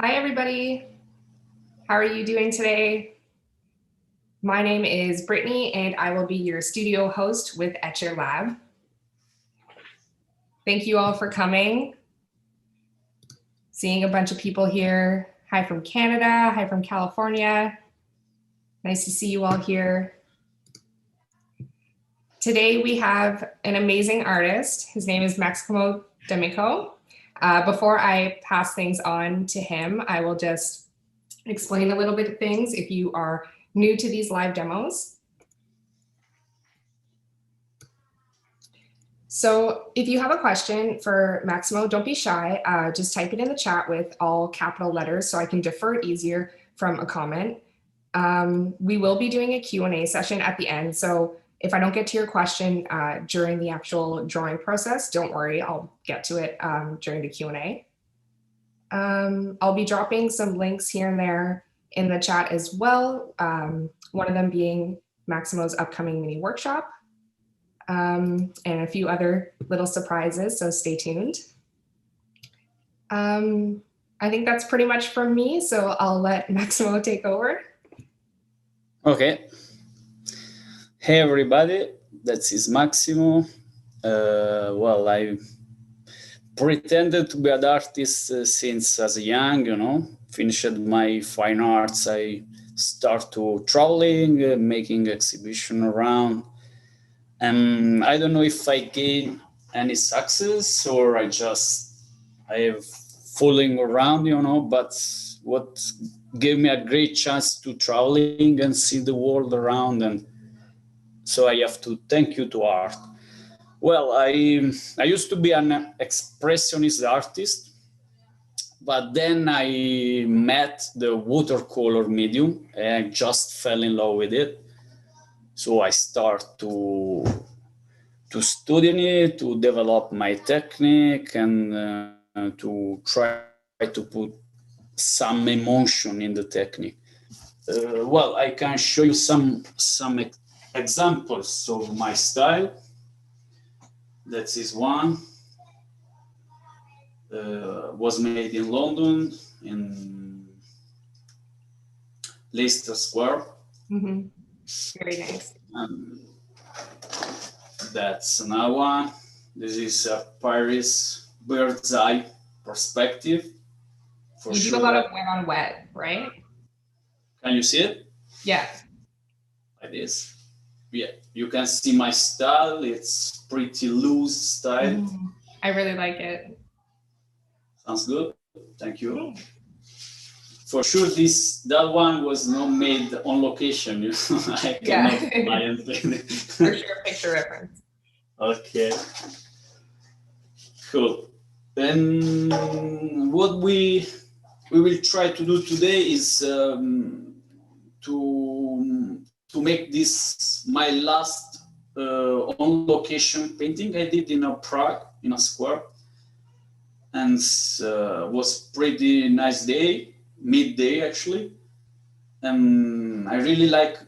Hi, everybody. How are you doing today? My name is Brittany, and I will be your studio host with Etcher Lab. Thank you all for coming. Seeing a bunch of people here. Hi from Canada, hi from California. Nice to see you all here. Today we have an amazing artist. His name is Maximo Damico. Before I pass things on to him, I will just explain a little bit of things if you are new to these live demos. So if you have a question for Maximo, don't be shy. Just type it in the chat with all capital letters so I can defer it easier from a comment. We will be doing a Q&A session at the end. So if I don't get to your question during the actual drawing process, don't worry, I'll get to it during the Q&A. I'll be dropping some links here and there in the chat as well. One of them being Maximo's upcoming mini workshop and a few other little surprises, so stay tuned. I think that's pretty much from me, so I'll let Maximo take over. Okay. Hey everybody, that is Maximo. Well, I pretended to be an artist since as a young, finished my fine arts. I start to traveling, making exhibition around. And I don't know if I gain any success or I have fooling around, but what gave me a great chance to traveling and see the world around. And so I have to thank you to art. Well, I used to be an expressionist artist, but then I met the watercolor medium and I just fell in love with it. So I start to study it, to develop my technique, and to try to put some emotion in the technique. Well, I can show you some examples of my style. That is one. Was made in London, in Leicester Square. Mm-hmm. Very nice. That's another one. This is a Paris bird's eye perspective. You do a lot of wet on wet, right? Can you see it? Yeah. Like this. Yeah, you can see my style. It's pretty loose style. Mm-hmm. I really like it. Sounds good. Thank you. For sure, that one was not made on location. I cannot buy anything. For sure, picture reference. Okay. Cool. Then what we will try to do today is to make this my last on location painting I did in a Prague, in a square, and was pretty nice day, midday actually, and I really like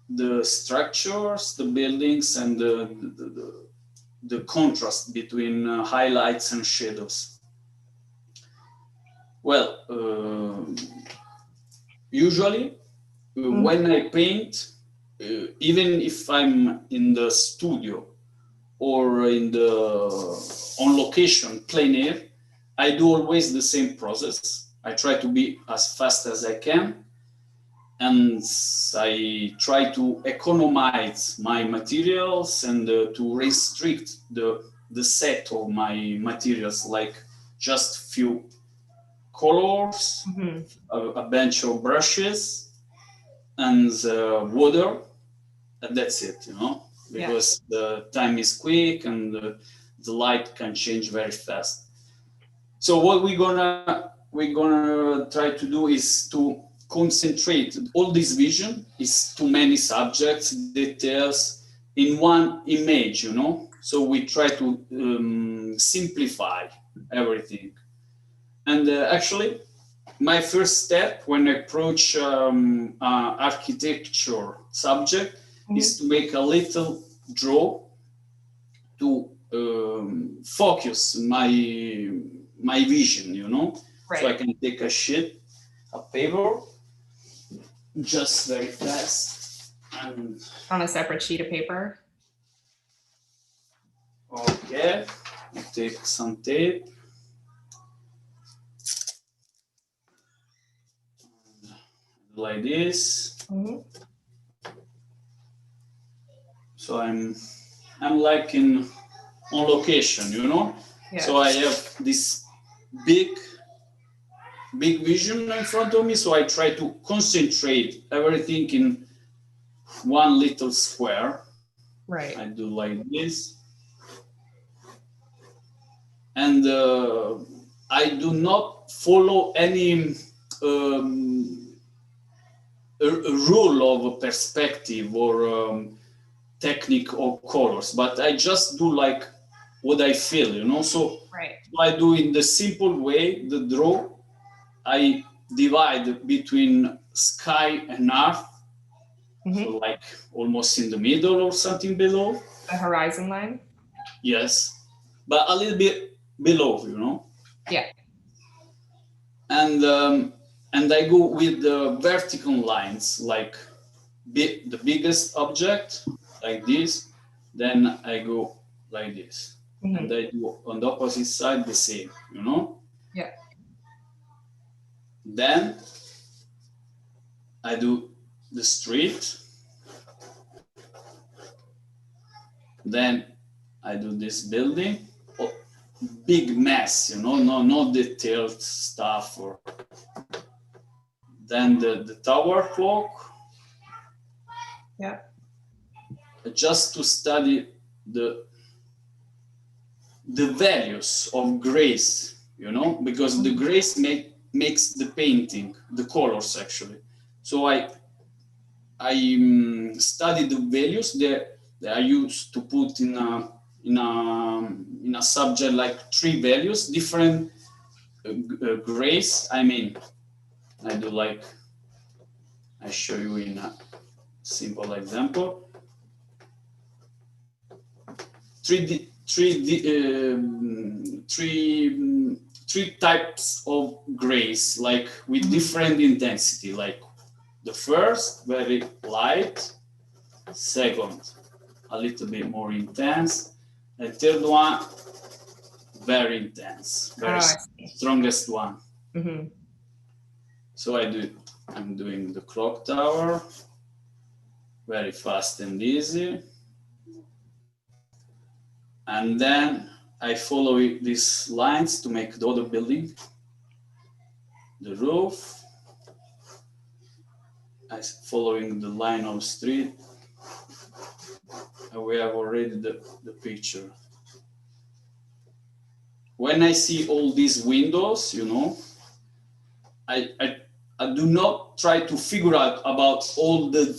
the structures, the buildings, and the contrast between highlights and shadows. Well, usually when I paint, even if I'm in the studio or in the on location, plein air, I do always the same process. I try to be as fast as I can, and I try to economize my materials and to restrict the set of my materials, like just few colors, a bunch of brushes, and water, and that's it, because the time is quick and the light can change very fast. So what we're gonna try to do is to concentrate all this vision is too many subjects, details in one image, So we try to simplify everything. And actually, my first step when I approach architecture subject is to make a little draw to focus my vision, Right. So I can take a sheet a paper, just very fast. And On a separate sheet of paper. okay, take some tape. Like this. Mm-hmm. So I'm like on location, you know. Yeah. So I have this big vision in front of me. So I try to concentrate everything in one little square. Right. I do like this, and I do not follow any a rule of perspective or technique or colors, but I just do like what I feel, you know. So right. I do in the simple way the draw. I divide between sky and earth, so like almost in the middle or something below. The horizon line. Yes, but a little bit below, you know. Yeah. And I go with the vertical lines, like the biggest object, like this. Then I go like this, and I do on the opposite side the same, you know. Yeah. Then I do the street. Then I do this building. Oh, big mess, you know, no detailed stuff. Or then the tower clock. Yeah. Just to study the values of grace, you know, because the grace makes the painting, the colors actually. So I study the values that I used to put in a subject, like 3 values, different grace. I mean, I do like, I show you in a simple example. Three types of grace, like with different intensity. Like the first, very light. Second, a little bit more intense. And third one, very intense, very strongest one. So I'm doing the clock tower, very fast and easy. And then I follow these lines to make the other building, the roof. I'm following the line of street. And we have already the picture. When I see all these windows, you know, I do not try to figure out about all the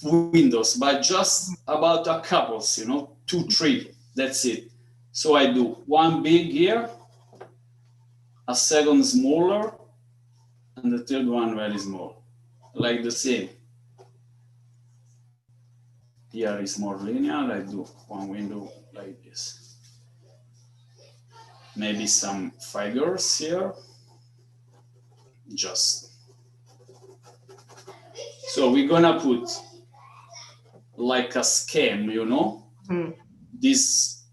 windows, but just about a couple, you know, 2, 3. That's it. So I do one big here, a second smaller, and the third one very small, like the same. Here is more linear. I do one window like this. Maybe some figures here. Just. So we're gonna put like a scheme, you know, these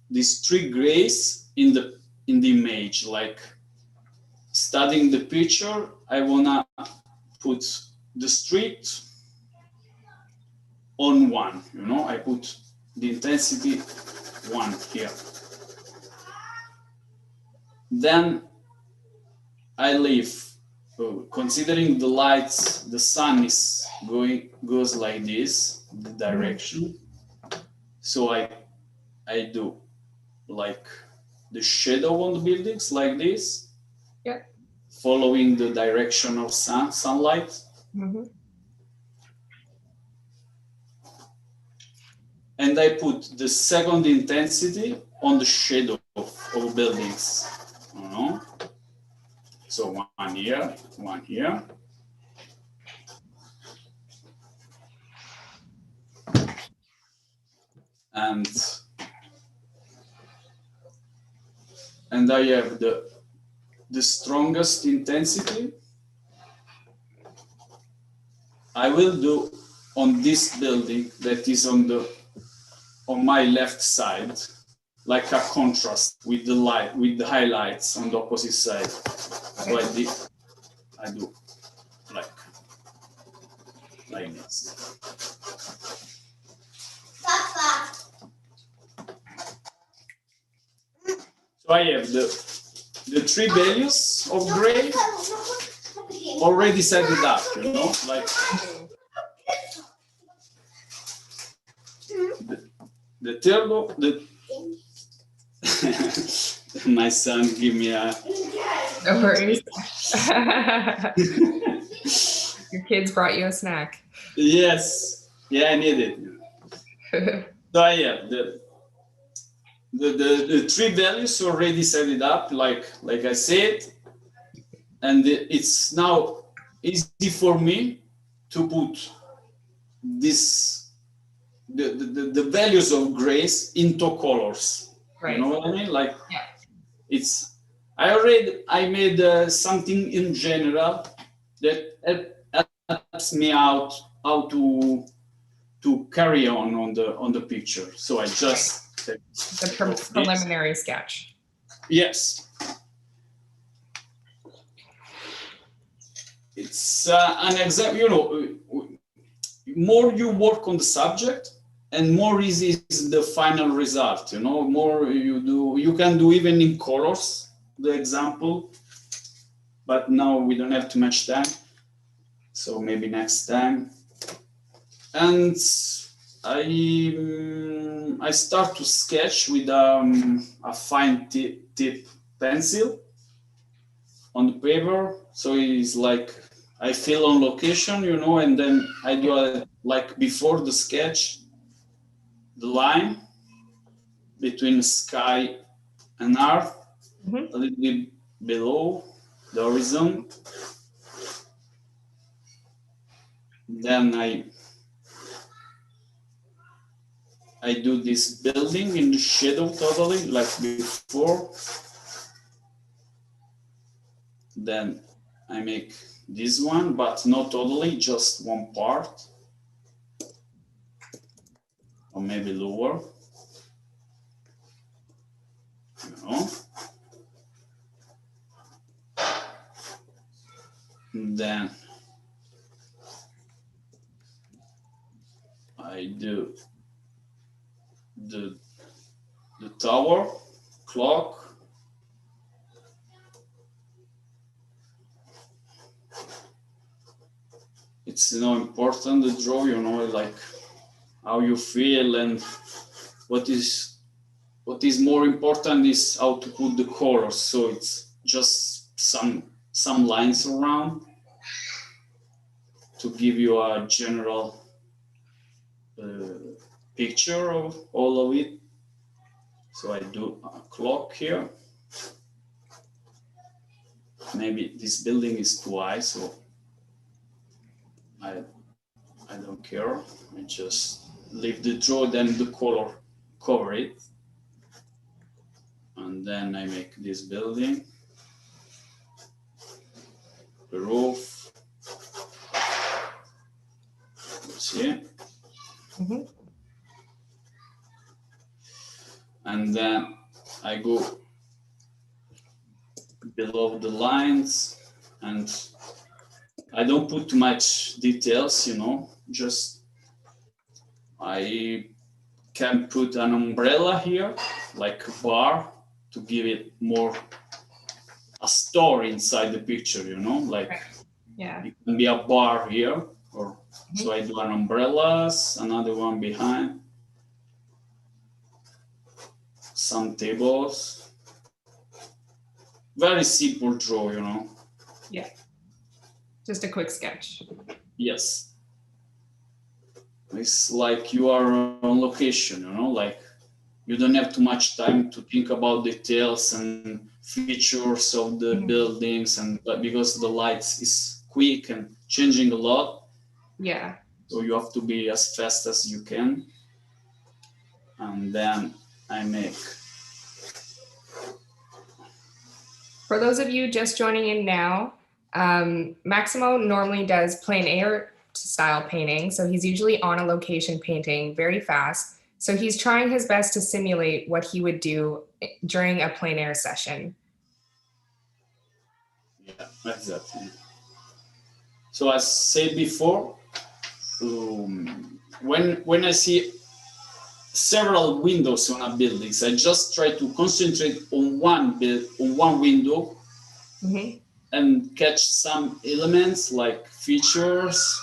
3 grays in the image, like studying the picture. I wanna put the street on 1, you know. I put the intensity 1 here. Then I leave, considering the lights, the sun is goes like this, the direction. So I do like the shadow on the buildings like this, following the direction of sunlight. And I put the second intensity on the shadow of buildings, you know. So 1 here, 1 here. And I have the strongest intensity I will do on this building that is on my left side, like a contrast with the light, with the highlights on the opposite side. So I do like this. So I have the three values of gray already set it up, you know, like the turbo, my son give me a. No worries. Your kids brought you a snack. Yes, yeah, I need it. So I have the three values already set it up, like I said, and it's now easy for me to put the values of grays into colors. Right. You know what I mean? Like, yeah. I made something in general that helps me out how to carry on the picture. So I just the preliminary sketch. Yes. It's an example, you know, more you work on the subject and more easy is the final result, you know, more you can do even in colors, the example, but now we don't have too much time. So maybe next time. And I start to sketch with a fine tip pencil on the paper. So it's like I fill on location, you know, and then I do like before the sketch, the line between sky and earth, a little bit below the horizon. Then I do this building in the shadow totally, like before. Then I make this one, but not totally, just one part. Or maybe lower. You know. And then I do the tower, clock. It's important to draw, you know, like how you feel, and what is more important is how to put the colors. So it's just some lines around to give you a general picture of all of it. So I do a clock here. Maybe this building is too high, so I don't care. I just leave the draw, then the color cover it. And then I make this building, the roof. See? And then I go below the lines, and I don't put too much details, you know, just I can put an umbrella here, like a bar, to give it more a story inside the picture, you know, like it can be a bar here, or so I do an umbrellas, another one behind, some tables. Very simple draw, you know. Yeah. Just a quick sketch. Yes. It's like you are on location, you know, like you don't have too much time to think about details and features of the buildings, and because the lights is quick and changing a lot. Yeah. So you have to be as fast as you can. And then I make. For those of you just joining in now, Maximo normally does plein air style painting. So he's usually on a location painting very fast. So he's trying his best to simulate what he would do during a plein air session. Yeah, exactly. So as said before, when I see several windows on a building, I just try to concentrate on one window and catch some elements like features,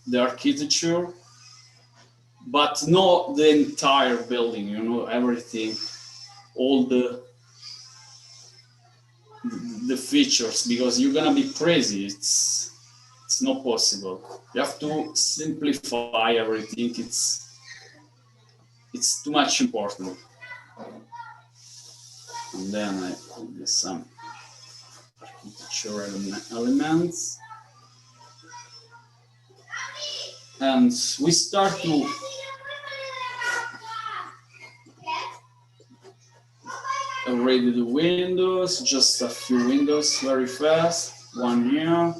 the architecture, but not the entire building, you know, everything, all the features, because you're gonna be crazy. It's not possible. You have to simplify everything. It's too much important. And then I put some architectural elements. And we start to already the windows, just a few windows very fast. One here,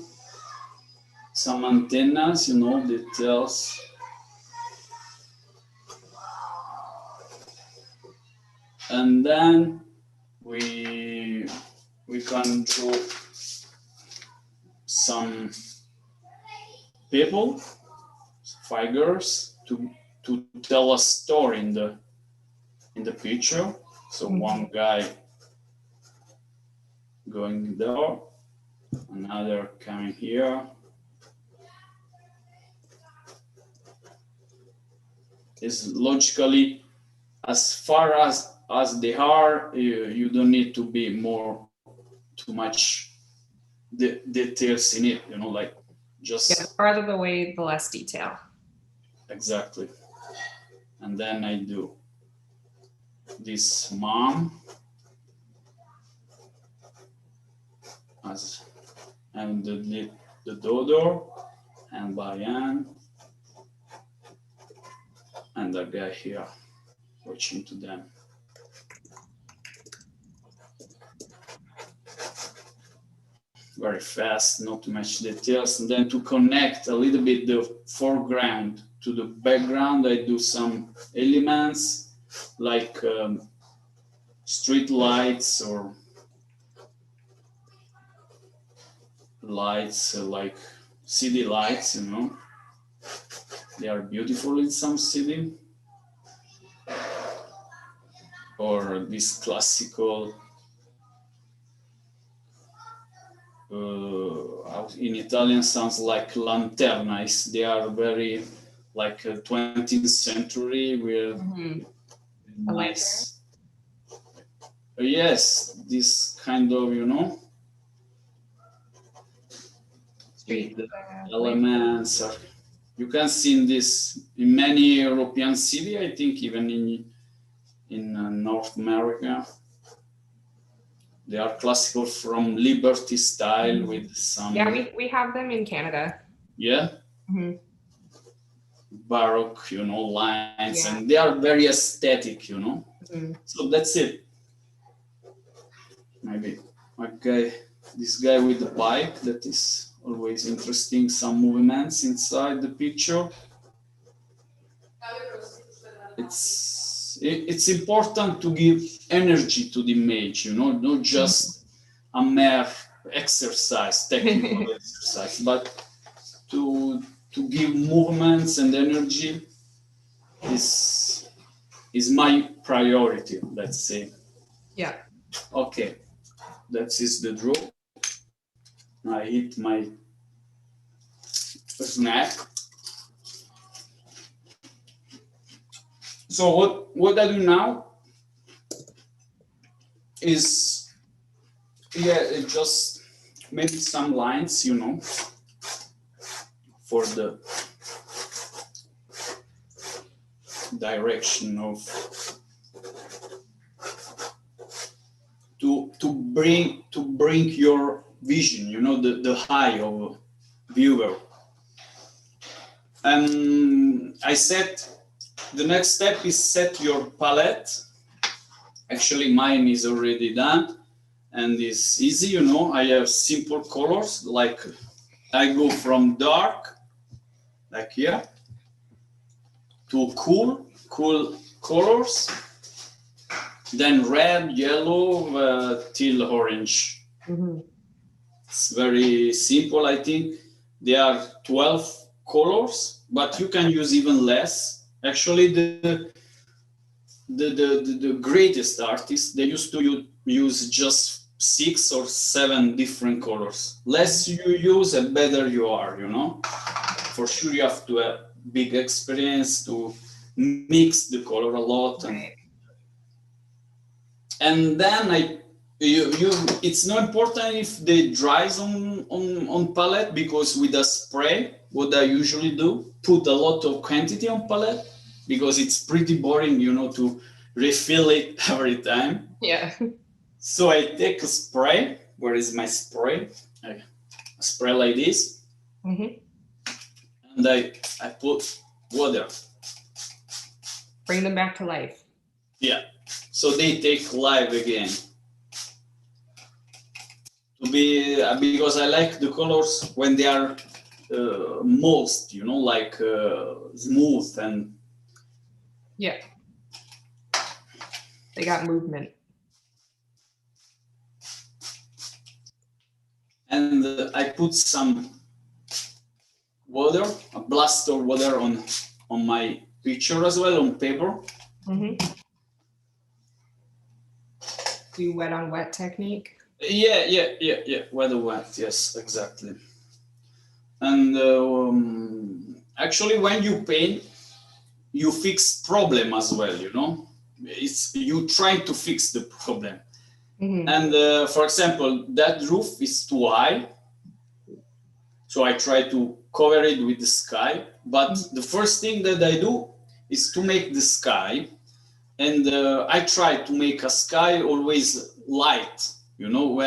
some antennas, you know, details. And then we can draw some people, figures, to tell a story in the picture. So one guy going there, another coming here. It's logically as far as they are. You don't need to be too much details in it. You know, like just the farther away, the less detail. Exactly. And then I do this mom and the daughter and Bayan and the guy here watching to them. Very fast, not too much details. And then to connect a little bit the foreground to the background, I do some elements like street lights or lights like city lights, you know. They are beautiful in some city. Or this classical, in Italian sounds like lanternas. They are very like 20th century with nice. Yes, this kind of, you know, street elements. You can see this in many European cities, I think, even in North America. They are classical from Liberty style with some. Yeah, we have them in Canada. Yeah. Baroque, you know, lines, and they are very aesthetic, you know. So that's it. Maybe this guy with the bike, that is always interesting. Some movements inside the picture. It's important to give energy to the image, you know, not just a mere exercise, technical exercise, but to give movements and energy is my priority, let's say. Yeah. Okay, that is the draw. I hit my snap. So what I do now is, it just maybe some lines, you know, for the direction of to bring your vision, you know, the eye of viewer. And I set the next step is set your palette. Actually, mine is already done and it's easy, you know. I have simple colors, like I go from dark like here, to cool colors, then red, yellow, till orange. It's very simple. I think there are 12 colors, but you can use even less. Actually, the greatest artists, they used to use just 6 or 7 different colors. Less you use, the better you are, you know. For sure, you have to have big experience to mix the color a lot, and then it's not important if they dries on palette, because with a spray, what I usually do, put a lot of quantity on palette, because it's pretty boring, you know, to refill it every time. Yeah. So I take a spray. Where is my spray? A spray like this, and I put water. Bring them back to life. Yeah. So they take life again. Because I like the colors when they are most, you know, like smooth and. Yeah. They got movement. And I put some water, a blast of water on my picture as well, on paper. Do wet on wet technique? Yeah, wet on wet, yes, exactly. And actually, when you paint, you fix problem as well, you know. It's you try to fix the problem. And for example, that roof is too high, so I try to cover it with the sky. But the first thing that I do is to make the sky, and I try to make a sky always light, you know,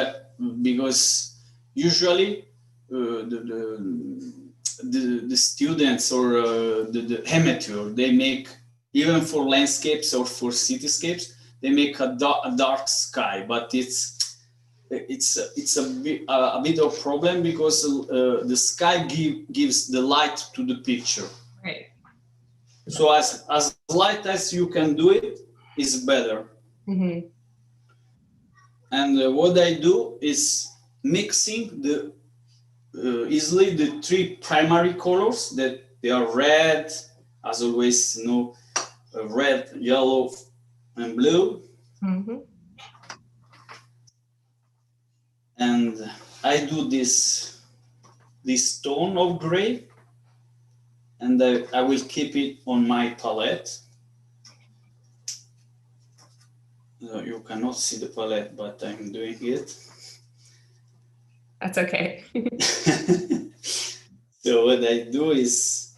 because usually the students or the amateur, they make, even for landscapes or for cityscapes, they make a dark sky, but it's a bit of problem, because the sky gives the light to the picture. Right. So as light as you can do it is better. And what I do is mixing easily the 3 primary colors, that they are red, as always, you know, red, yellow, and blue. And I do this tone of gray, and I will keep it on my palette. You cannot see the palette, but I'm doing it. That's okay. So what I do is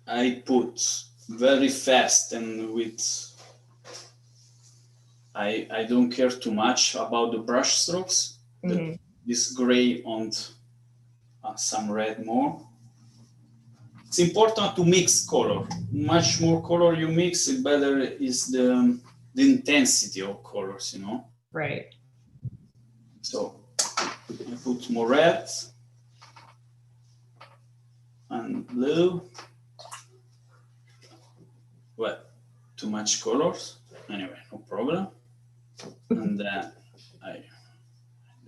I put very fast, and I don't care too much about the brush strokes. This gray and some red more. It's important to mix color. Much more color you mix, the better is the intensity of colors, you know. Right. So I put more red and blue. Well, too much colors. Anyway, no problem. And then I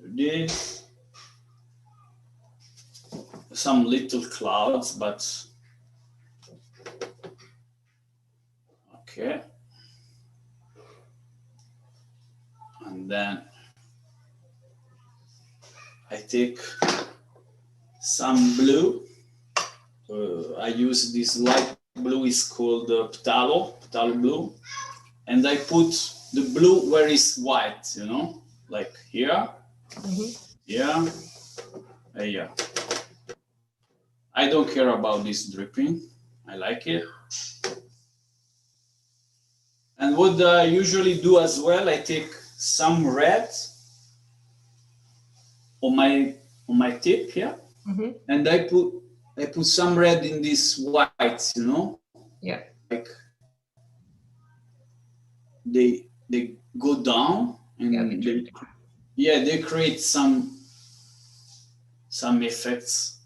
do this. Some little clouds, but okay. And then I take some blue. I use this light blue, is called phthalo blue, and I put the blue where it's white, you know, like here, here, and here. I don't care about this dripping. I like it. And what I usually do as well, I take some red on my tip here, and I put some red in this white, you know. Yeah. Like they go down, and they create some some effects.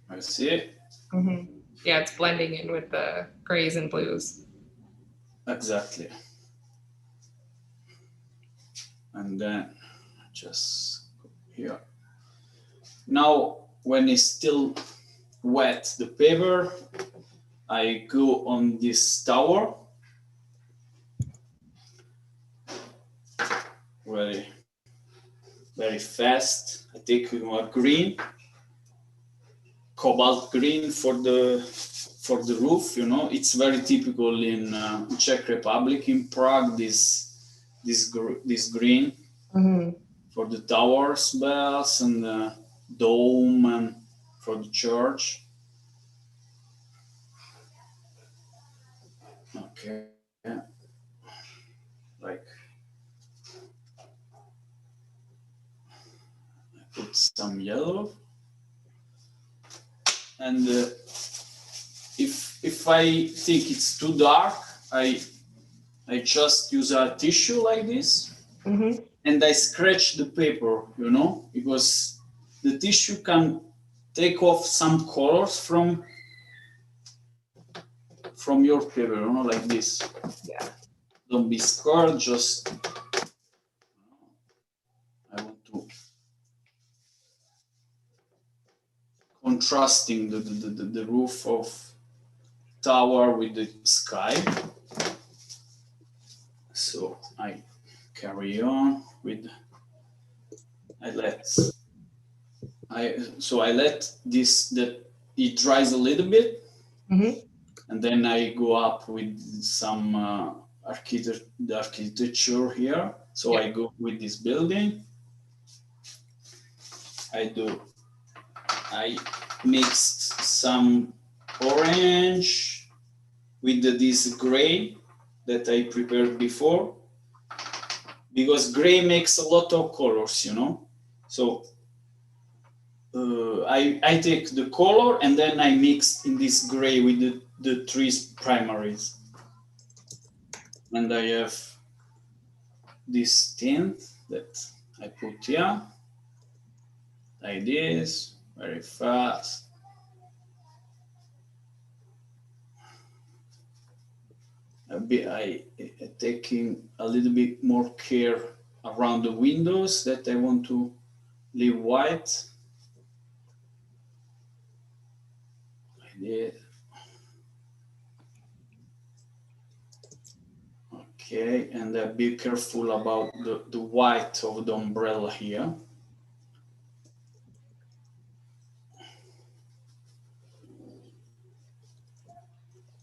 I see. Mm-hmm. Yeah, it's blending in with the grays and blues. Exactly. And then just here. Now, when it's still wet, the paper, I go on this tower. Very, very fast. I take a green, cobalt green for the roof. You know, it's very typical in Czech Republic, in Prague. This green for the towers, bells, and the dome, and for the church. Okay, like I put some yellow, and if I think it's too dark, I just use a tissue like this, and I scratch the paper, you know, because the tissue can take off some colors from your paper, you know, like this. Yeah. Don't be scared, just I want to contrasting the roof of tower with the sky. So I carry on with I let this that it dries a little bit, and then I go up with some architecture here. So I go with this building. I mixed some orange with this gray that I prepared before, because gray makes a lot of colors, you know. So I take the color and then I mix in this gray with the three primaries. And I have this tint that I put here, like this, very fast. I taking a little bit more care around the windows that I want to leave white. Like this. Okay, and be careful about the white of the umbrella here.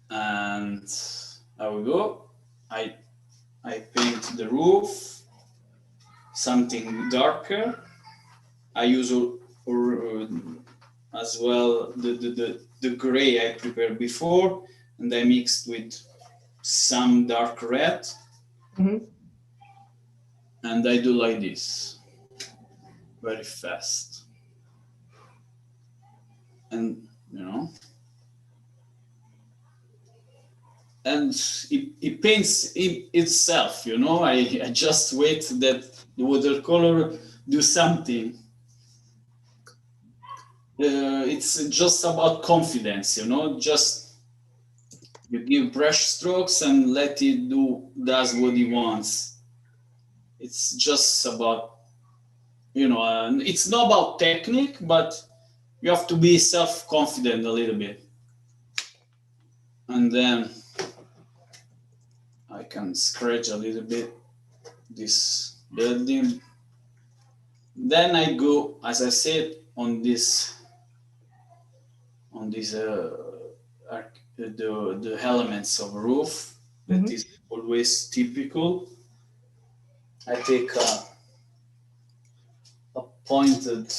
And there we go. I paint the roof something darker. I use as well the gray I prepared before, and I mixed with some dark red. And I do like this, very fast. And, you know, and it paints itself, you know. I just wait that the watercolor do something. It's just about confidence, you know. Just you give brush strokes and let it does what it wants. It's just about, you know, it's not about technique, but you have to be self-confident a little bit. And then I can scratch a little bit this building. Then I go, as I said, on this the elements of roof that is always typical. I take a pointed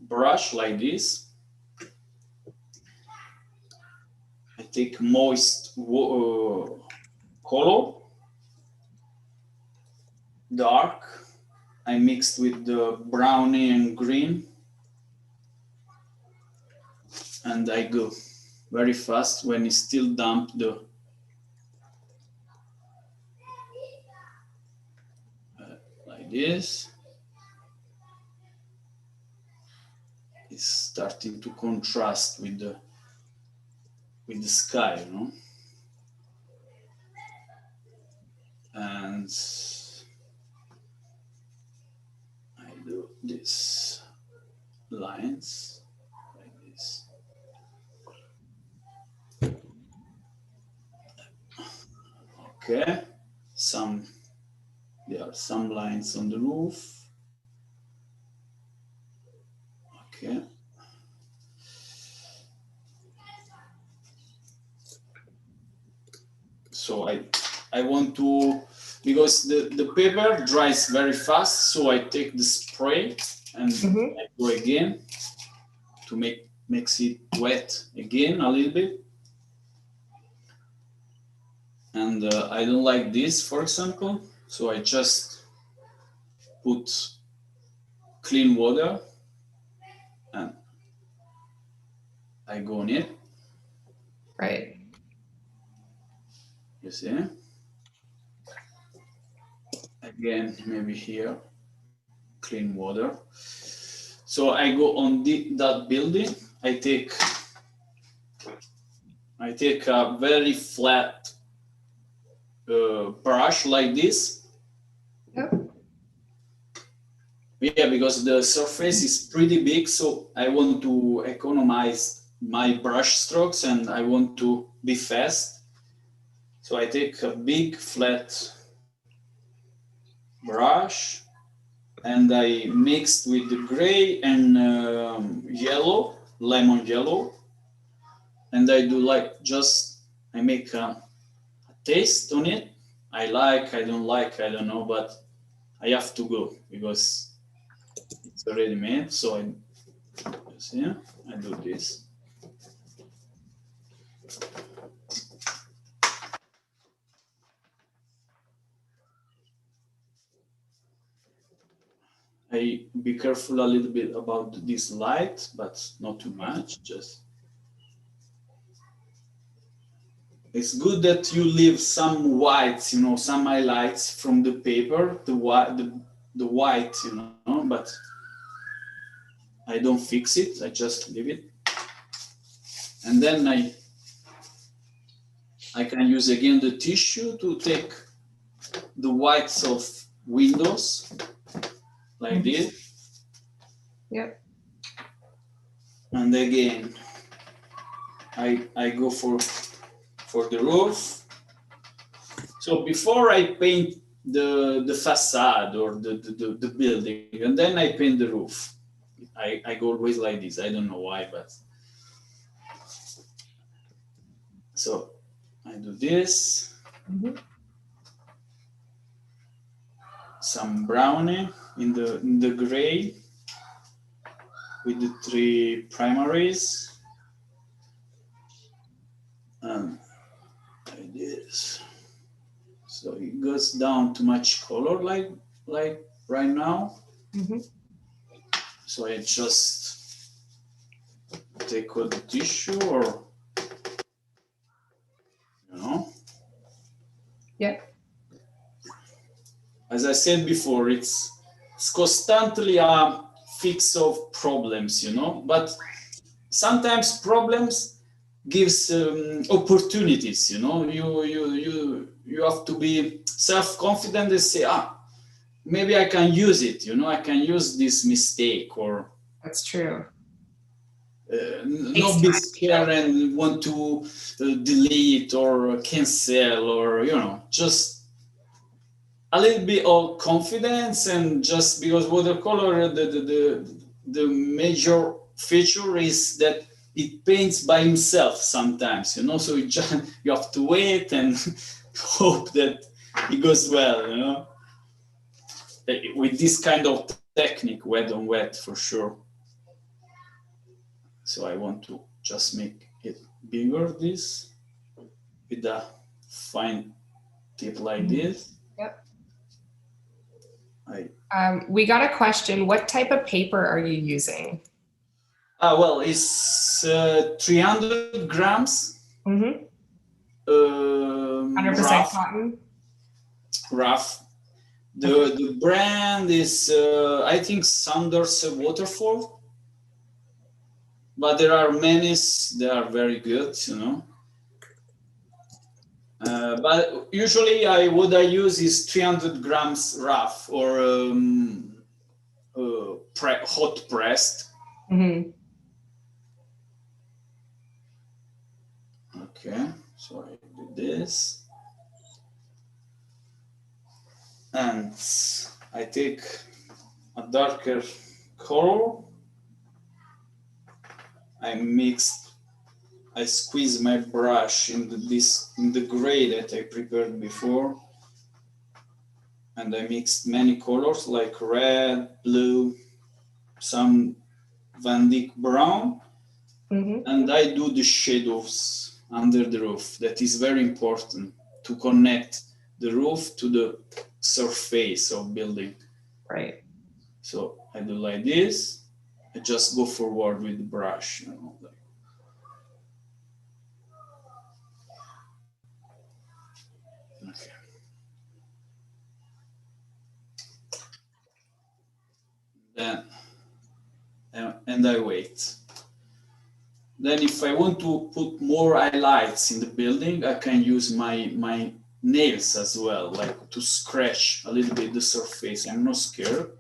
brush like this. I take moist color, dark. I mixed with the brownie and green, and I go very fast when it's still damp. like this. It's starting to contrast with the sky, you know. And I do these lines like this. Okay, there are some lines on the roof. Okay. So I want to, because the paper dries very fast, so I take the spray and I go again to makes it wet again a little bit. And I don't like this, for example, so I just put clean water and I go on it. Right. You see? Again, maybe here, clean water. So I go on that building. I take a very flat brush like this. Yep. Yeah, because the surface is pretty big, so I want to economize my brush strokes and I want to be fast. So I take a big flat brush and I mixed with the gray and yellow, lemon yellow. And I do like I make a taste on it. I like, I don't like, I don't know, but I have to go because it's already made. So I do this. I be careful a little bit about this light, but not too much. Just it's good that you leave some whites, you know, some highlights from the paper, the white, you know, but I don't fix it. I just leave it, and then I can use again the tissue to take the whites of windows like this. Yep. And again, I go for the roof. So before I paint the facade or the building, and then I paint the roof. I go always like this. I don't know why, but so I do this. Some brownie in the gray with the 3 primaries. And like this. So it goes down too much color like right now. So I just take all the tissue or, you know. Yep. As I said before, it's constantly a fix of problems, you know, but sometimes problems gives opportunities, you know. You have to be self-confident and say, maybe I can use it, you know, I can use this mistake, or that's true. Not be scared and want to delete or cancel, or, you know, just a little bit of confidence. And just because watercolor, the major feature is that it paints by himself sometimes, you know, so you have to wait and hope that it goes well, you know, with this kind of technique, wet on wet, for sure. So I want to just make it bigger, this, with a fine tip like this. Yep. I We got a question. What type of paper are you using? Well, it's 300 grams. 100% cotton? Rough. The brand is, I think, Sanders Waterfall, but there are many that are very good, you know. But usually, what I use is 300 grams rough or hot pressed. Mm-hmm. Okay, so I do this. And I take a darker color. I squeeze my brush in the gray that I prepared before. And I mixed many colors like red, blue, some Van Dyck brown. Mm-hmm. And I do the shadows under the roof. That is very important to connect the roof to the surface of building. Right. So I do like this. I just go forward with the brush, you know. Okay. Then and I wait. Then if I want to put more highlights in the building, I can use my nails as well, like to scratch a little bit the surface. I'm not scared.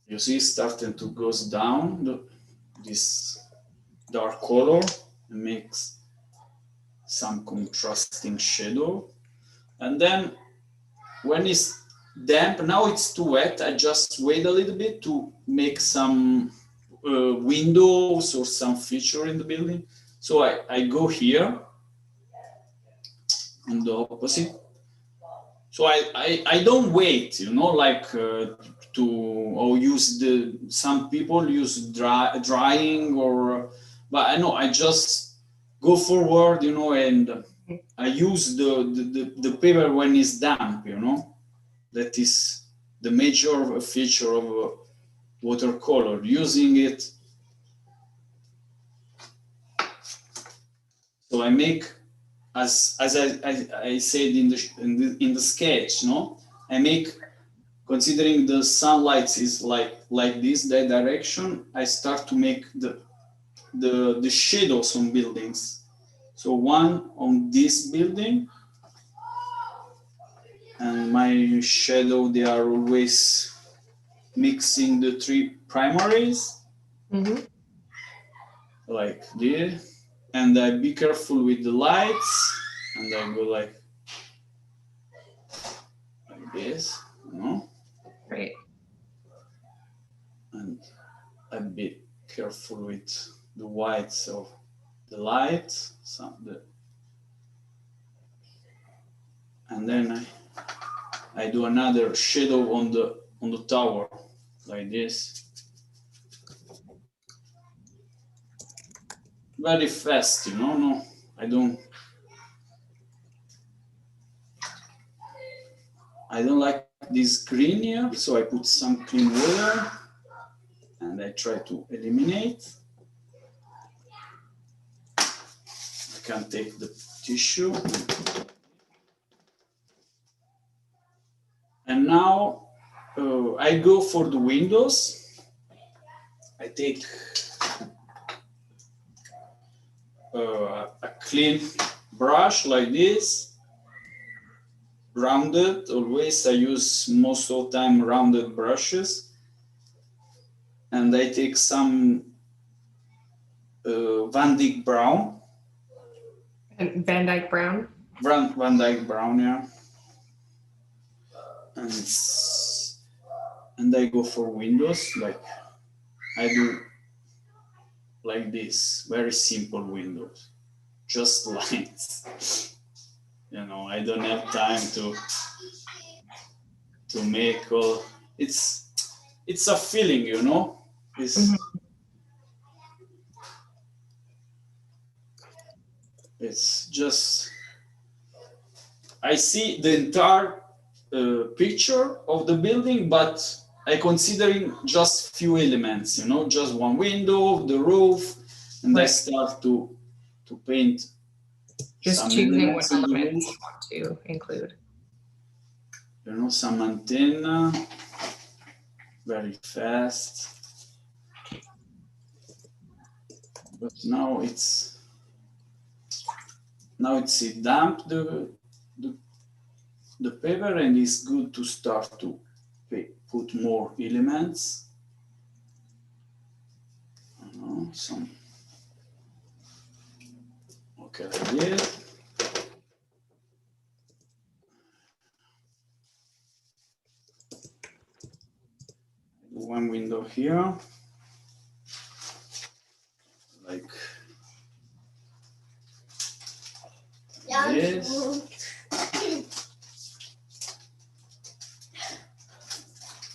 You see, starting to goes down this dark color and makes some contrasting shadow. And then when it's damp, now it's too wet, I just wait a little bit to make some windows or some feature in the building. So I go here on the opposite. So I don't wait, you know, like use some people use drying or, but I know I just go forward, you know, and I use the paper when it's damp, you know. That is the major feature of watercolor, using it. So I make, as I said in the sketch, no, I make, considering the sunlight is like this, that direction, I start to make the shadows on buildings. So one on this building, and my shadow, they are always mixing the three primaries, like this. And I be careful with the lights, and I go like this, you know? Right. And I be careful with the whites of the light, and then I do another shadow on the tower, like this. Very fast, you know. No, I don't like this green here, so I put some clean water and I try to eliminate. I can take the tissue. And now I go for the windows. I take a clean brush like this, rounded. Always I use most of the time rounded brushes, and I take some Van Dyck brown. And Van Dyke brown. Van Dyck brown, yeah. And I go for windows, like I do like this, very simple windows, just lines. You know, I don't have time to make all. It's a feeling, you know. It's just, I see the entire picture of the building, but I considering just few elements, you know, just one window, the roof, and I start to paint Just choosing what elements you want to include. You know, some antenna, very fast. But now it's damp the paper, and it's good to start to put more elements. Some okay, like this. One window here, like this.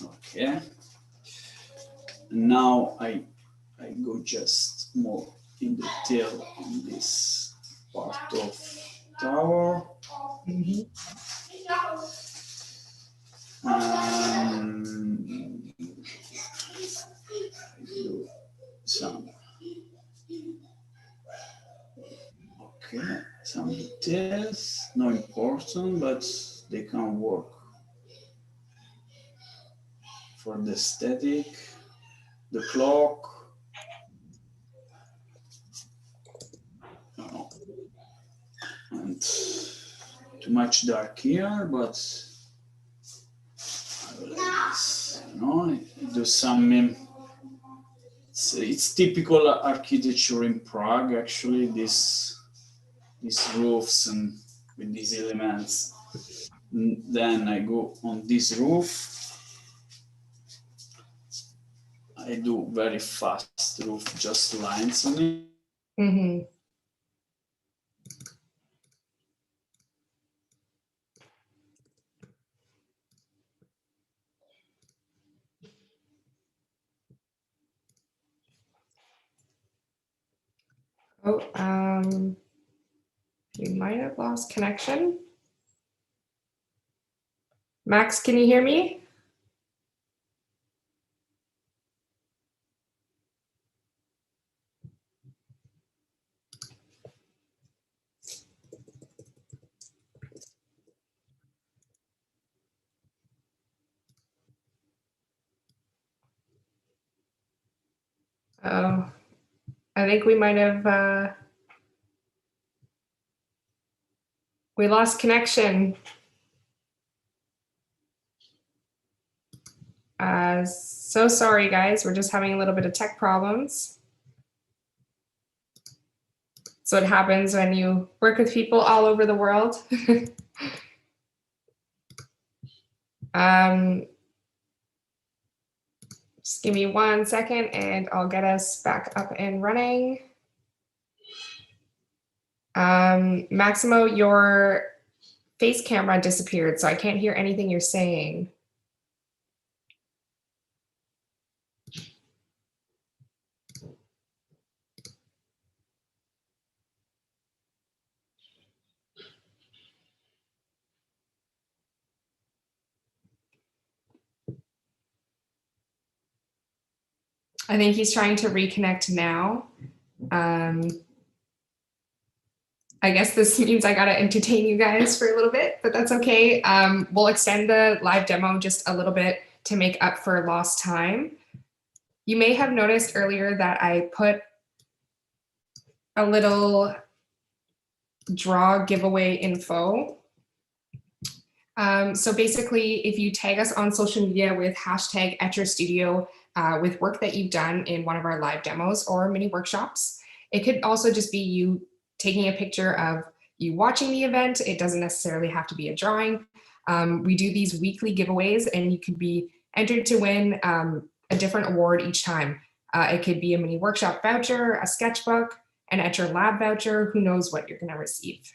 Okay. Now I go just more in detail in this part of tower. Mm-hmm. I do some some details, not important, but they can work for the aesthetic. The clock. And too much dark here, but I like this. You know, do some. It's typical architecture in Prague, actually. These roofs and with these elements. And then I go on this roof. I do very fast roof, just lines on it. Mm-hmm. Oh, we might have lost connection. Max, can you hear me? Oh, I think we might have, we lost connection. So sorry, guys. We're just having a little bit of tech problems. So it happens when you work with people all over the world. Just give me 1 second and I'll get us back up and running. Maximo, your face camera disappeared, so I can't hear anything you're saying. I think he's trying to reconnect now. I guess this means I gotta entertain you guys for a little bit, but that's okay. We'll extend the live demo just a little bit to make up for lost time. You may have noticed earlier that I put a little draw giveaway info. So basically, if you tag us on social media with hashtag #EtcherStudio with work that you've done in one of our live demos or mini workshops, it could also just be you taking a picture of you watching the event. It doesn't necessarily have to be a drawing. We do these weekly giveaways and you could be entered to win a different award each time. It could be a mini workshop voucher, a sketchbook, an Etcher Lab voucher, who knows what you're gonna receive.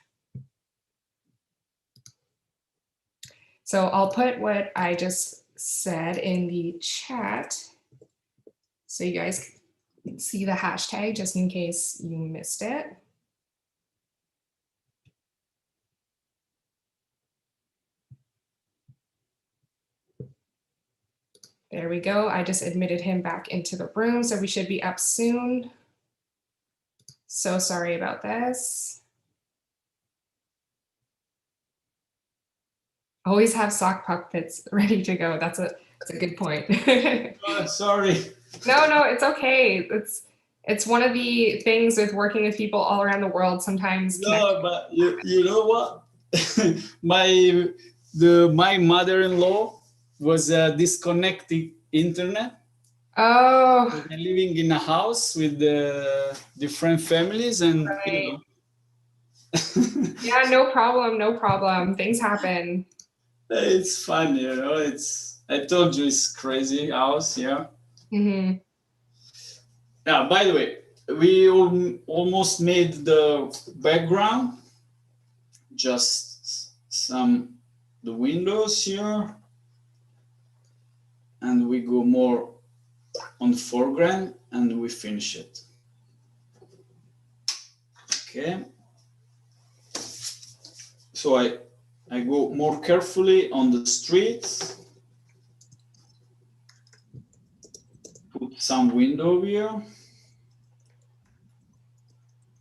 So I'll put what I just said in the chat so you guys can see the hashtag just in case you missed it. There we go. I just admitted him back into the room, so we should be up soon. So sorry about this. Always have sock puppets ready to go. That's a good point. Oh, sorry. No, it's okay. It's one of the things with working with people all around the world. Sometimes No, but you know what? my my mother-in-law was disconnecting internet. Oh, They're living in a house with different families, and you right. know. Yeah, no problem, no problem. Things happen. It's fun, you know. It's I told you it's crazy house, yeah. Hmm. Yeah. By the way, we almost made the background. Just some the windows here, and we go more on the foreground, and we finish it. Okay. So I go more carefully on the streets. Put some window here.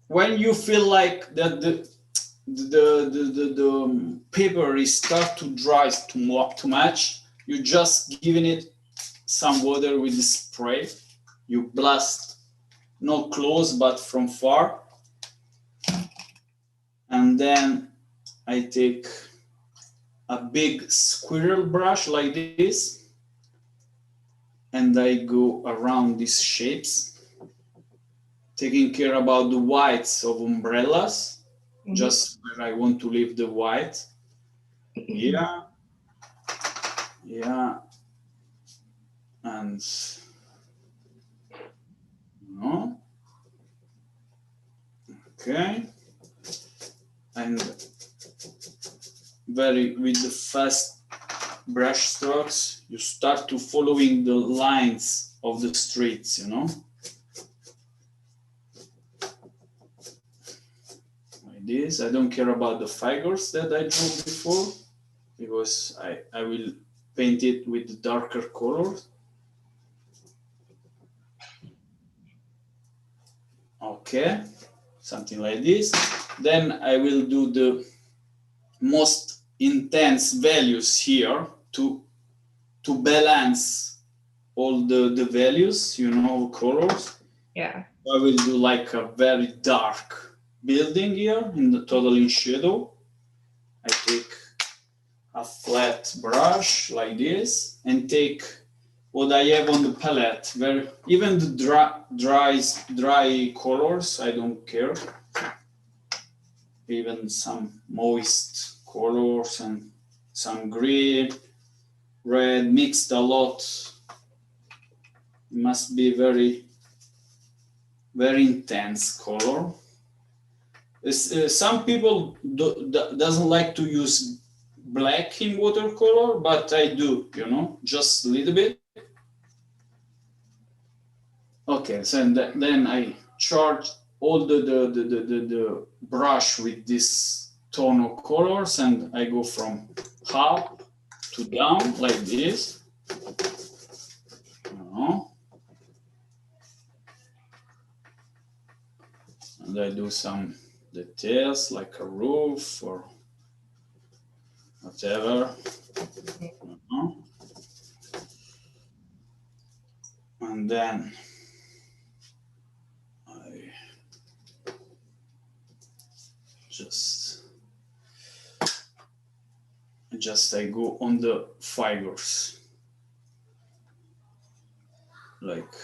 When you feel like that the paper is start to dry too much, you just giving it some water with the spray. You blast not close but from far, and then I take a big squirrel brush like this, and I go around these shapes, taking care about the whites of umbrellas, just where I want to leave the white. Yeah, yeah, and no, okay, and very with the fast brush strokes, you start to following the lines of the streets, you know, like this. I don't care about the figures that I drew before, because I will paint it with the darker colors. Okay, something like this. Then I will do the most intense values here to balance all the values, you know, colors. Yeah. I will do like a very dark building here in the total in shadow. I take a flat brush like this and take what I have on the palette. Where even the dry colors, I don't care. Even some moist colors and some green, red, mixed a lot. It must be very, very intense color. Some people doesn't like to use black in watercolor, but I do, you know, just a little bit. Okay, so then I charge all the brush with this tone of colors, and I go from up to down like this. And I do some details like a roof or whatever. And then I I go on the figures. Like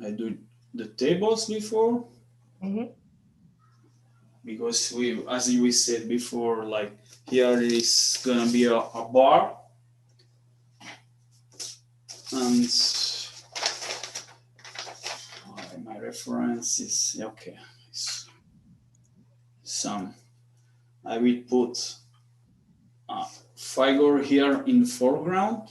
I do the tables before. Because we, as we said before, like here is gonna be a bar, and my reference is okay. Some I will put a figure here in the foreground.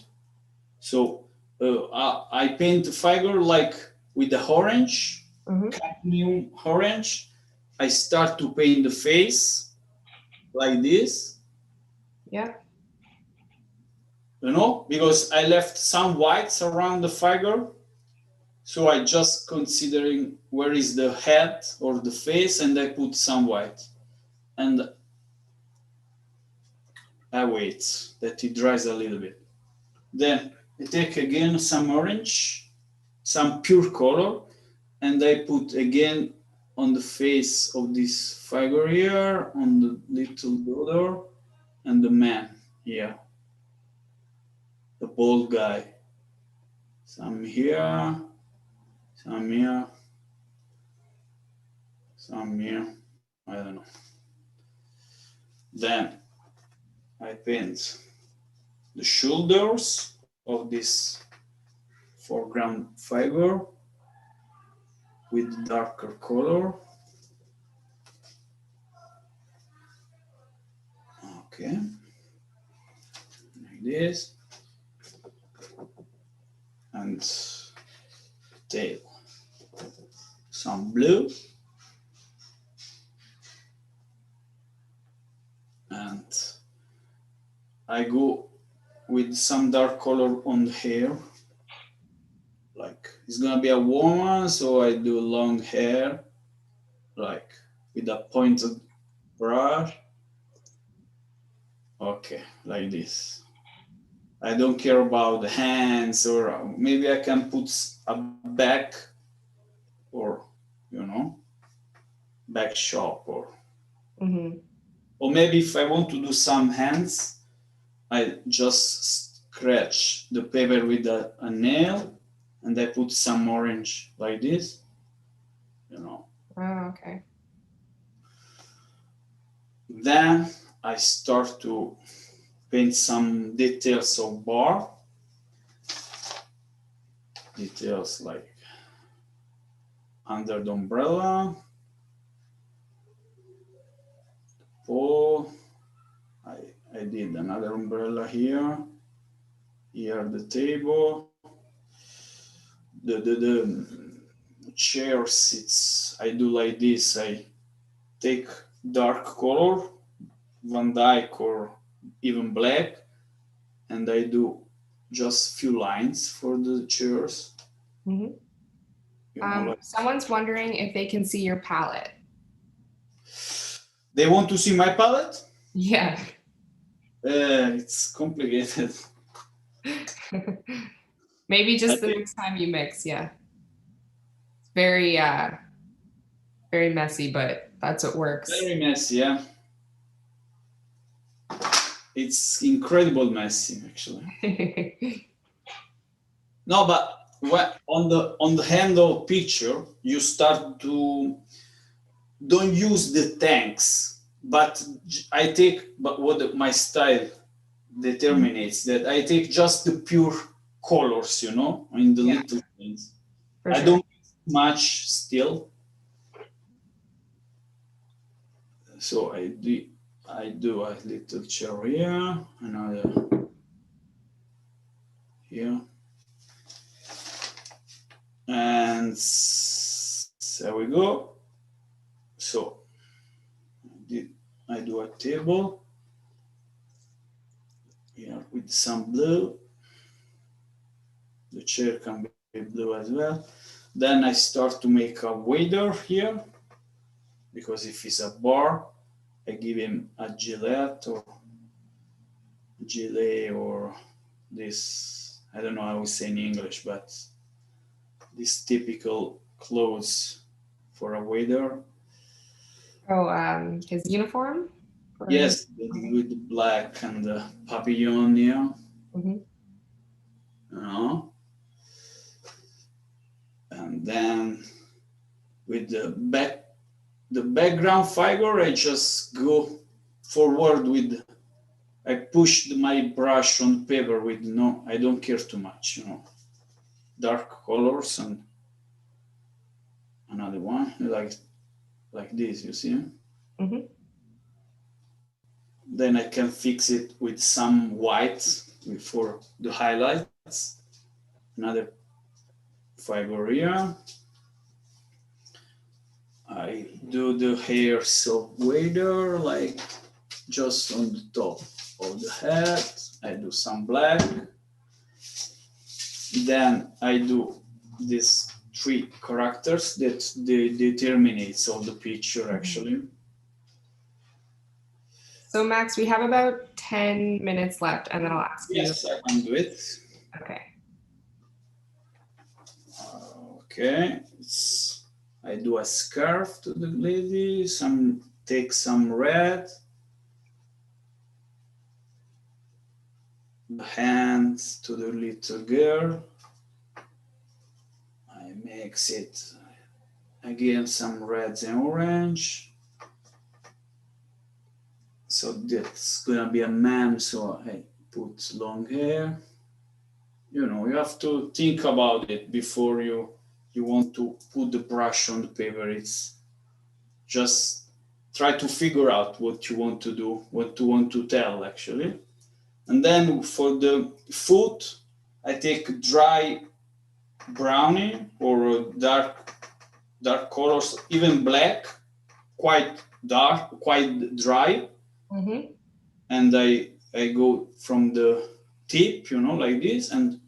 So I paint the figure like with the orange, cadmium orange. I start to paint the face like this. Yeah. You know, because I left some whites around the figure. So I just considering where is the head or the face, and I put some white. And I wait that it dries a little bit. Then I take again some orange, some pure color, and I put again on the face of this figure here, on the little daughter, and the man here, the bald guy. Some here, some here, some here, I don't know. Then I paint the shoulders of this foreground figure with darker color. Okay, like this. And tail, some blue. And I go with some dark color on the hair. Like it's gonna be a woman, so I do long hair, like with a pointed brush. Okay, like this. I don't care about the hands, or maybe I can put a back, or back shop, or or maybe if I want to do some hands, I just scratch the paper with a nail, and I put some orange like this, Oh, okay. Then I start to paint some details of bar. Details like under the umbrella. Pole. I did another umbrella here. Here the table. The chair sits. I do like this. I take dark color, Van Dyke or even black, and I do just few lines for the chairs. Someone's wondering if they can see your palette. They want to see my palette? Yeah. It's complicated. Maybe just the next time you mix, yeah. It's very, very messy, but that's what works. Very messy, yeah. It's incredible messy, actually. No, but on the handle picture, you start to don't use the tanks, but I take, but what my style determines that I take just the pure colors, in the little things. I don't much still. So I do a little chair here, another here, and there we go. So I do a table here with some blue. The chair can be blue as well. Then I start to make a wader here, because if it's a bar, I give him a gilet or this, I don't know how we say in English, but this typical clothes for a waiter. Oh, his uniform? Yes, with the black and the papillon here. And then with the background figure, I just go forward with, I push my brush on paper with I don't care too much, dark colors, and another one like this, you see? Then I can fix it with some white for the highlights. Another fiber here. I do the hairs of wader, like just on the top of the head. I do some black. Then I do these 3 characters that the determinates of the picture, actually. So Max, we have about 10 minutes left, and then I'll ask you. Yes, I can do it. Okay. Okay, I do a scarf to the lady, take some red, the hands to the little girl. I mix it again, some reds and orange. So that's gonna be a man, so I put long hair. You know, you have to think about it before you want to put the brush on the paper. It's just try to figure out what you want to do, what you want to tell actually. And then for the foot, I take dry brownie or dark colors, even black, quite dark, quite dry. Mm-hmm. And I go from the tip, you know, like this, and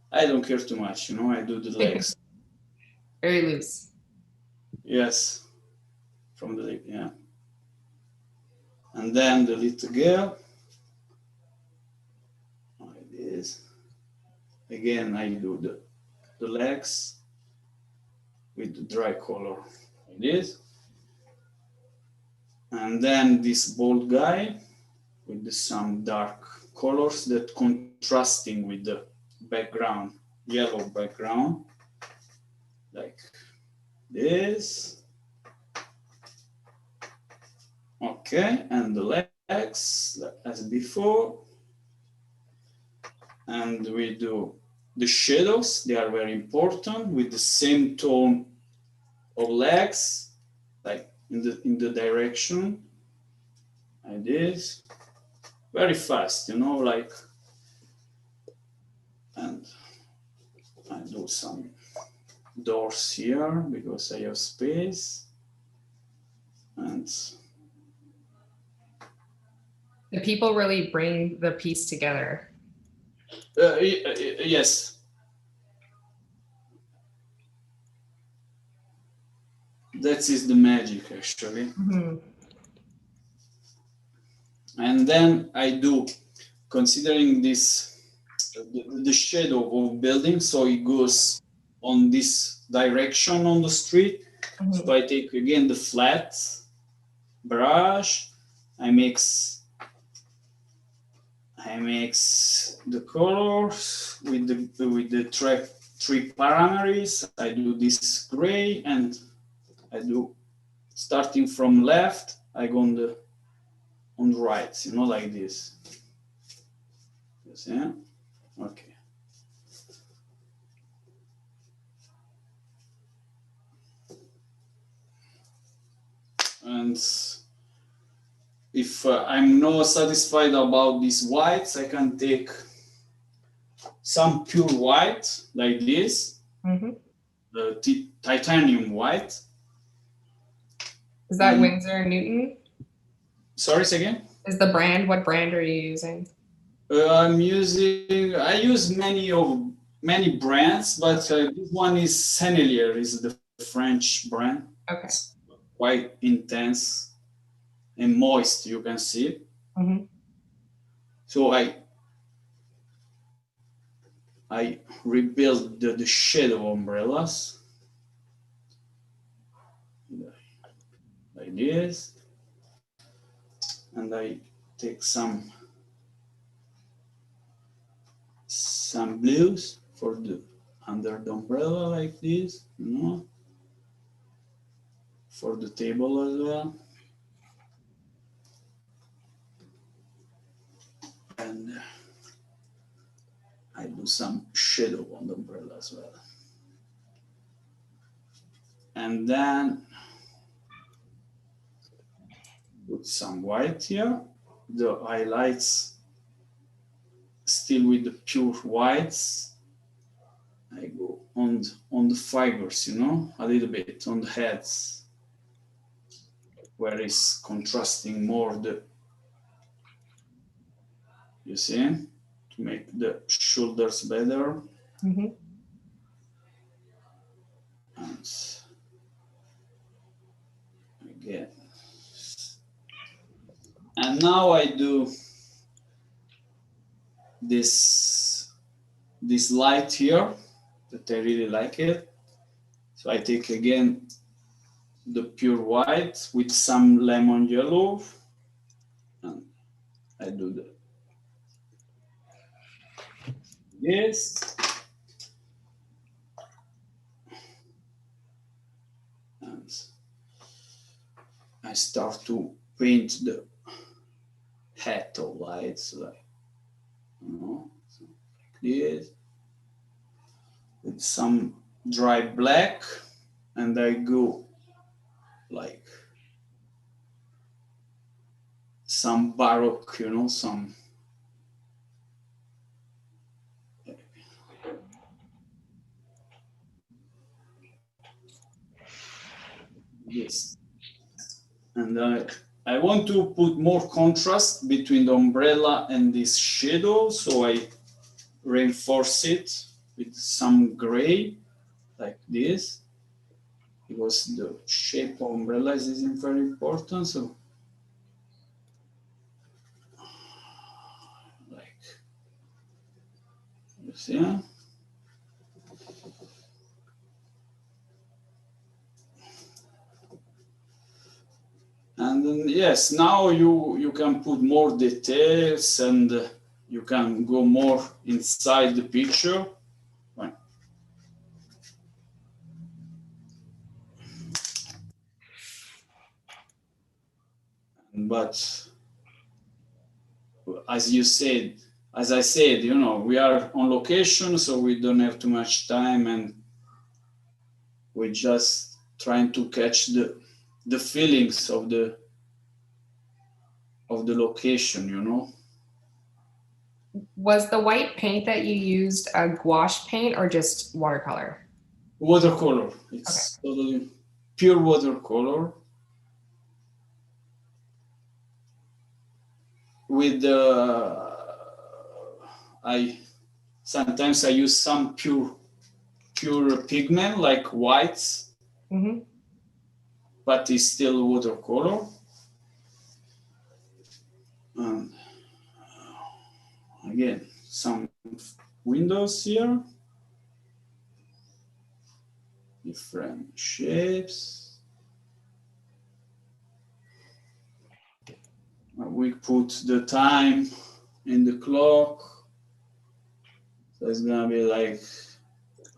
I don't care too much, you know, I do the legs. Very loose. Yes, from the leg, yeah. And then the little girl, like this. Again, I do the legs with the dry color, like this. And then this bold guy with some dark colors that contrasting with the background, yellow background, like this. Okay, and the legs as before. And we do the shadows, they are very important, with the same tone of legs, like in the direction, like this. Very fast, you know, like, and I do some doors here because I have space. And The people really bring the piece together. yes. That is the magic, actually. Mm-hmm. And then I do, considering this, the shadow of building, so it goes on this direction on the street. Mm-hmm. So I take again the flat brush, I mix the colors with the three parameters. I do this gray, and I do, starting from left, I go on the right, you know, like this. You see? Okay. And if I'm not satisfied about these whites, I can take some pure white, like this, mm-hmm. The titanium white. Is that Winsor & Newton? Sorry, say again? Is the brand, what brand are you using? I use many brands, but this one is Sennelier, is the French brand. Okay. It's quite intense and moist, you can see. Mm-hmm. So I rebuild the shadow umbrellas like this, and I take some blues for the under the umbrella, like this, you know, for the table as well. And I do some shadow on the umbrella as well. And then put some white here. The highlights still with the pure whites. I go on the fibers, you know, a little bit on the heads, where it's contrasting more you see, to make the shoulders better. Mm-hmm. And again, And now I do this light here that I really like it. So I take again the pure white with some lemon yellow, and I do this. And I start to paint the hat of lights, like, so like this, with some dry black, and I go like some baroque, some this. And I want to put more contrast between the umbrella and this shadow, so I reinforce it with some gray, like this, because the shape of umbrellas isn't very important. So, like, you see? And then, yes, now you can put more details and you can go more inside the picture. Right. But as I said, we are on location, so we don't have too much time, and we're just trying to catch the feelings of the location. Was the white paint that you used a gouache paint or just watercolor? Watercolor. It's totally pure watercolor. With sometimes I use some pure pigment like whites, but it's still watercolor. And again, some windows here, different shapes. We put the time in the clock, so it's gonna be like,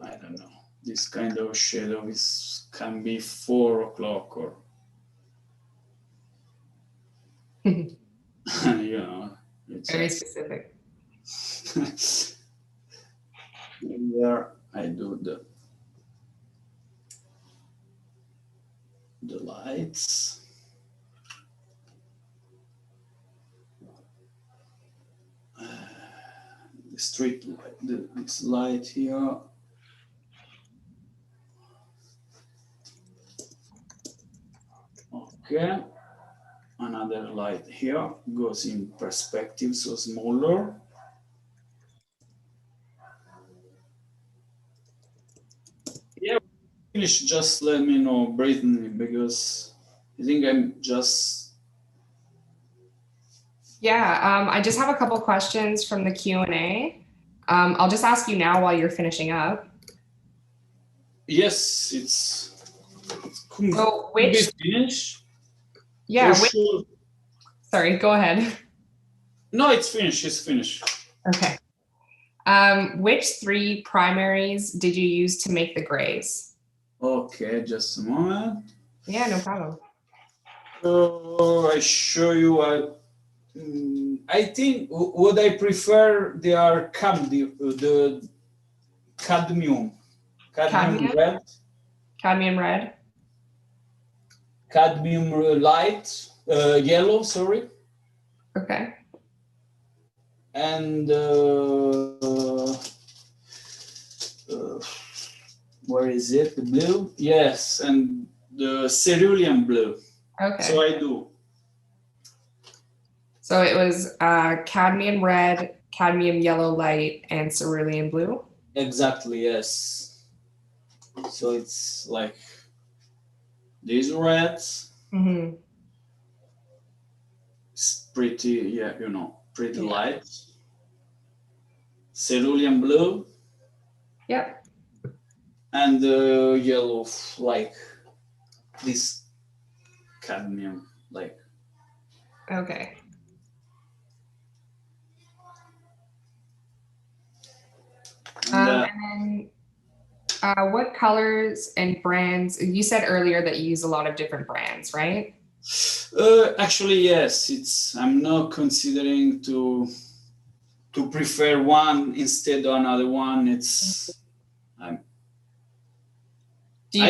I don't know, this kind of shadow can be 4 o'clock or it's very specific. Here I do the lights. The street light, this light here. Okay. Another light here goes in perspective, so smaller. Yeah, finish. Just let me know, Brittany, because I think I'm just. Yeah, I just have a couple questions from the Q&A. I'll just ask you now while you're finishing up. Yes, it's so which finished. Yeah, sure. Sorry, go ahead. No, it's finished. It's finished. Okay. Which 3 primaries did you use to make the grays? Okay, just a moment. Yeah, no problem. I show you. I think what I prefer, they are the cadmium red. Cadmium red. Cadmium light, yellow, sorry. Okay. And where is it? The blue? Yes, and the cerulean blue. Okay. So I do. So it was cadmium red, cadmium yellow light, and cerulean blue? Exactly, yes. So it's like these reds. pretty, yeah, you know, pretty light. Cerulean blue. Yep. And yellow, like this cadmium, like. Okay. And then what colors and brands? You said earlier that you use a lot of different brands, right? Actually, yes. I'm not considering to prefer one instead of another one. I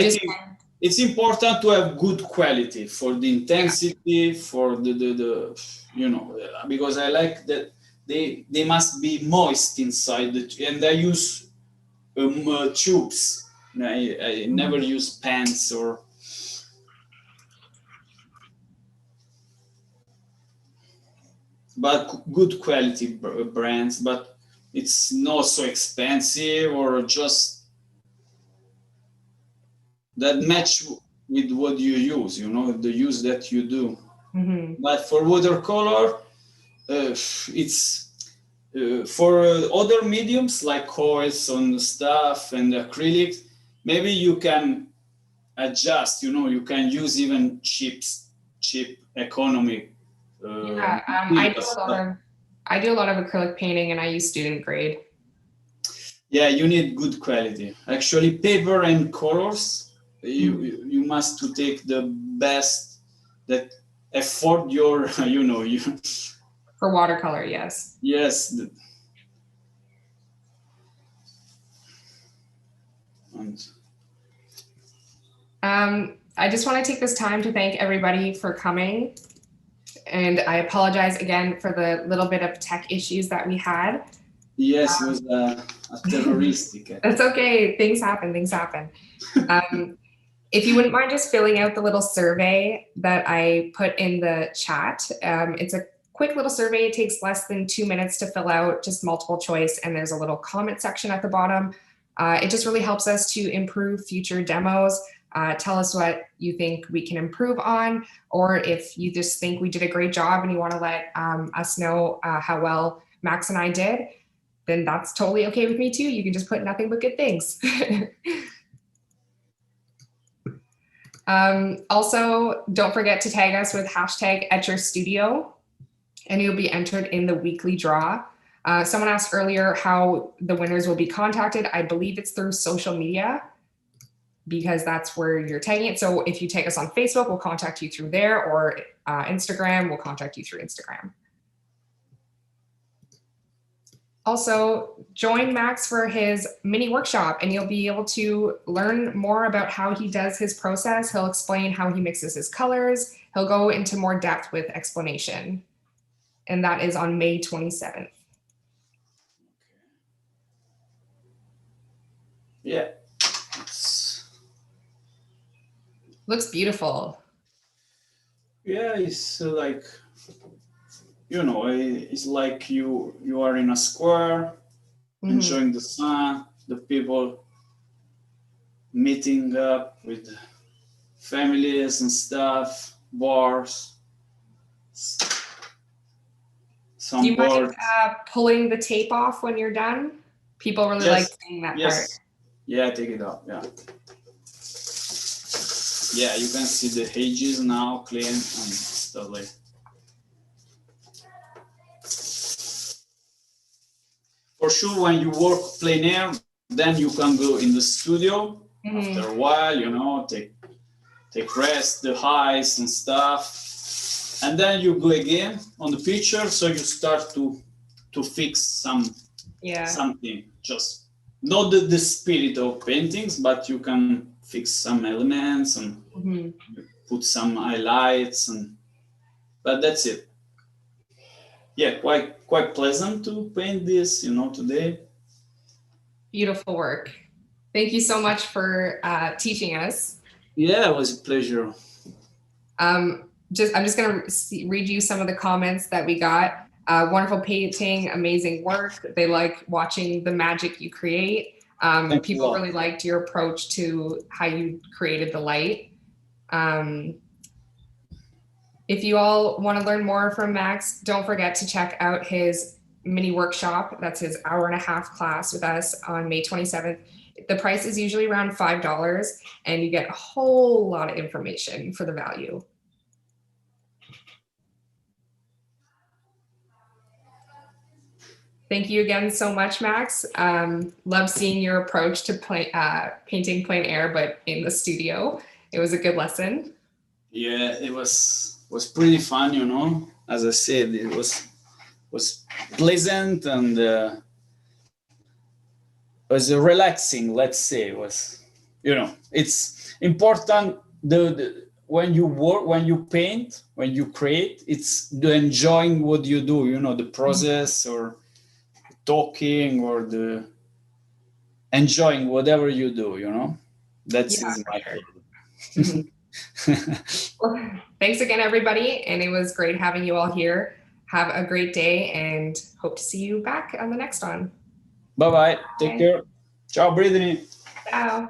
think it's important to have good quality for the intensity, for the you know, because I like that they must be moist inside, and I use tubes. I never use pens or. But good quality brands, but it's not so expensive, or just that match with what you use, you know, the use that you do. But for watercolor, it's for other mediums like oils and stuff and acrylics, maybe you can adjust, you know, you can use even cheap economy. I do a lot of acrylic painting, and I use student grade. Yeah, you need good quality. Actually, paper and colors, you must to take the best that afford your, you know, you. For watercolor, yes. Yes. I just want to take this time to thank everybody for coming. And I apologize again for the little bit of tech issues that we had. Yes, it was a terroristic. That's okay. Things happen. If you wouldn't mind just filling out the little survey that I put in the chat. It's a quick little survey. It takes less than 2 minutes to fill out, just multiple choice. And there's a little comment section at the bottom. It just really helps us to improve future demos. Tell us what you think we can improve on, or if you just think we did a great job and you want to let us know how well Max and I did, then that's totally okay with me too. You can just put nothing but good things. Also, don't forget to tag us with #EtcherStudio, and you'll be entered in the weekly draw. Someone asked earlier how the winners will be contacted. I believe it's through social media, because that's where you're tagging it. So if you tag us on Facebook, we'll contact you through there, or Instagram, we'll contact you through Instagram. Also, join Max for his mini workshop, and you'll be able to learn more about how he does his process. He'll explain how he mixes his colors. He'll go into more depth with explanation. And that is on May 27th. Yeah. Looks beautiful. Yeah, it's like, you know, it's like you are in a square, enjoying the sun, the people meeting up with families and stuff, bars. Do you mind pulling the tape off when you're done? People really like seeing that part. Yeah, take it off. Yeah. Yeah, you can see the edges now clean and stuff like. For sure, when you work plein air, then you can go in the studio. After a while, you know, take rest, the highs and stuff, and then you go again on the picture. So you start to fix something, just not the spirit of paintings, but you can fix some elements and put some highlights, but that's it. Yeah, quite pleasant to paint this, you know, today. Beautiful work. Thank you so much for teaching us. Yeah, it was a pleasure. I'm just going to read you some of the comments that we got. Wonderful painting, amazing work. They like watching the magic you create. People really liked your approach to how you created the light. If you all want to learn more from Max, don't forget to check out his mini workshop. That's his hour-and-a-half class with us on May 27th. The price is usually around $5 and you get a whole lot of information for the value. Thank you again so much, Max. Love seeing your approach to painting plein air, but in the studio. It was a good lesson. Yeah, it was pretty fun, you know. As I said, it was pleasant and was relaxing. Let's say it was, you know, it's important when you work, when you paint, when you create, it's the enjoying what you do, you know, the process or talking or the enjoying whatever you do, you know. That's Yeah, my sure. Well, thanks again, everybody. And it was great having you all here. Have a great day and hope to see you back on the next one. Bye-bye. Take care. Ciao, Brittany. Ciao.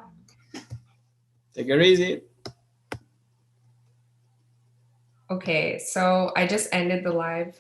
Take it easy. Okay, so I just ended the live.